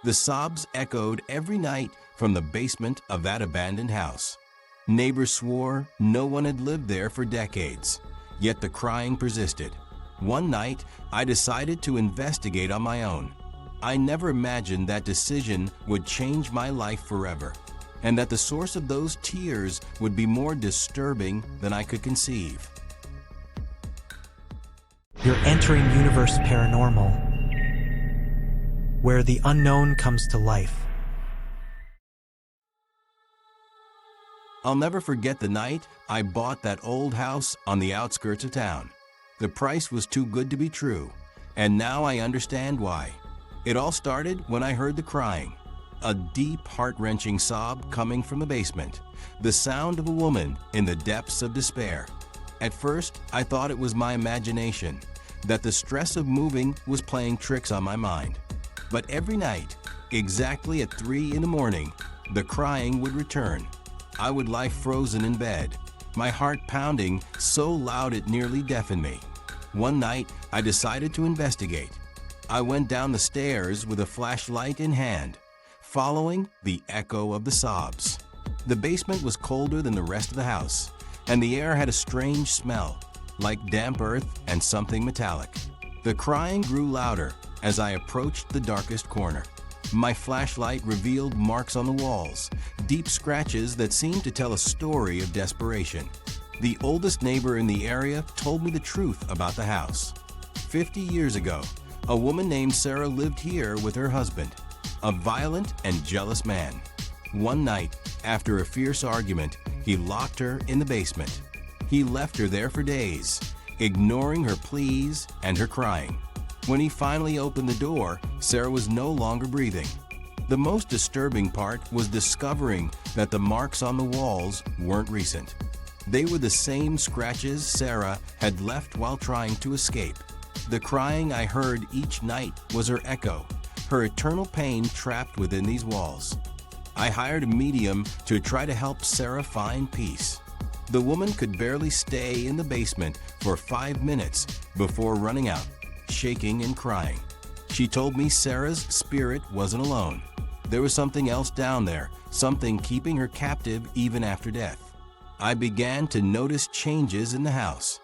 The sobs echoed every night from the basement of that abandoned house. Neighbors swore no one had lived there for decades, yet the crying persisted. One night, I decided to investigate on my own. I never imagined that decision would change my life forever, and that the source of those tears would be more disturbing than I could conceive. You're entering Universe Paranormal, where the unknown comes to life. I'll never forget the night I bought that old house on the outskirts of town. The price was too good to be true, and now I understand why. It all started when I heard the crying, a deep, heart-wrenching sob coming from the basement, the sound of a woman in the depths of despair. At first, I thought it was my imagination, that the stress of moving was playing tricks on my mind. But every night, exactly at 3 in the morning, the crying would return. I would lie frozen in bed, my heart pounding so loud it nearly deafened me. One night, I decided to investigate. I went down the stairs with a flashlight in hand, following the echo of the sobs. The basement was colder than the rest of the house, and the air had a strange smell, like damp earth and something metallic. The crying grew louder as I approached the darkest corner. My flashlight revealed marks on the walls, deep scratches that seemed to tell a story of desperation. The oldest neighbor in the area told me the truth about the house. 50 years ago, a woman named Sarah lived here with her husband, a violent and jealous man. One night, after a fierce argument, he locked her in the basement. He left her there for days, ignoring her pleas and her crying. When he finally opened the door, Sarah was no longer breathing. The most disturbing part was discovering that the marks on the walls weren't recent. They were the same scratches Sarah had left while trying to escape. The crying I heard each night was her echo, her eternal pain trapped within these walls. I hired a medium to try to help Sarah find peace. The woman could barely stay in the basement for 5 minutes before running out, shaking and crying. She told me Sarah's spirit wasn't alone. There was something else down there, something keeping her captive even after death. I began to notice changes in the house.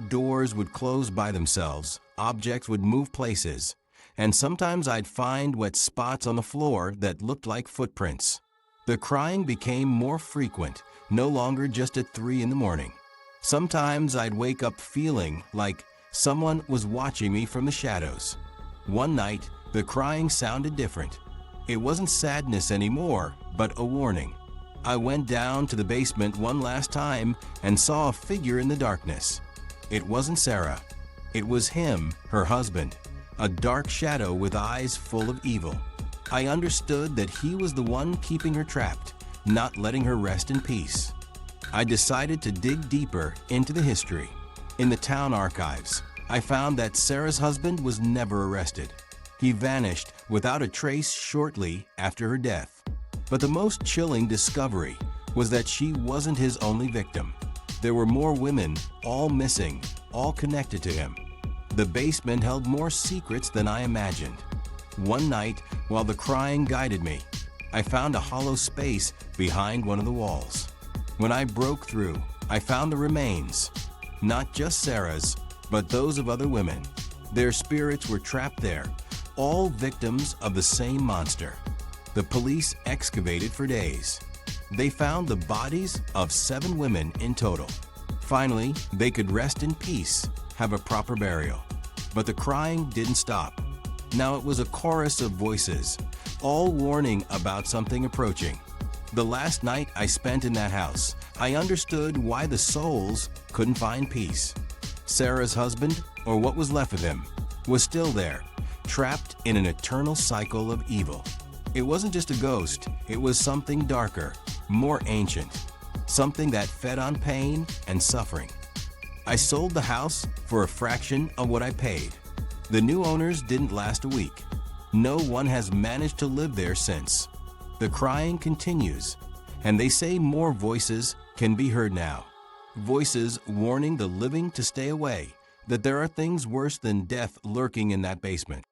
Doors would close by themselves, objects would move places, and sometimes I'd find wet spots on the floor that looked like footprints. The crying became more frequent, no longer just at 3 in the morning. Sometimes I'd wake up feeling like someone was watching me from the shadows. One night, the crying sounded different. It wasn't sadness anymore, but a warning. I went down to the basement one last time and saw a figure in the darkness. It wasn't Sarah. It was him, her husband, a dark shadow with eyes full of evil. I understood that he was the one keeping her trapped, not letting her rest in peace. I decided to dig deeper into the history. In the town archives, I found that Sarah's husband was never arrested. He vanished without a trace shortly after her death. But the most chilling discovery was that she wasn't his only victim. There were more women, all missing, all connected to him. The basement held more secrets than I imagined. One night, while the crying guided me, I found a hollow space behind one of the walls. When I broke through, I found the remains, not just Sarah's, but those of other women. Their spirits were trapped there, all victims of the same monster. The police excavated for days. They found the bodies of 7 women in total. Finally, they could rest in peace, have a proper burial. But the crying didn't stop. Now it was a chorus of voices, all warning about something approaching. The last night I spent in that house, I understood why the souls couldn't find peace. Sarah's husband, or what was left of him, was still there, trapped in an eternal cycle of evil. It wasn't just a ghost, it was something darker, more ancient, something that fed on pain and suffering. I sold the house for a fraction of what I paid. The new owners didn't last a week. No one has managed to live there since. The crying continues, and they say more voices can be heard now. Voices warning the living to stay away, that there are things worse than death lurking in that basement.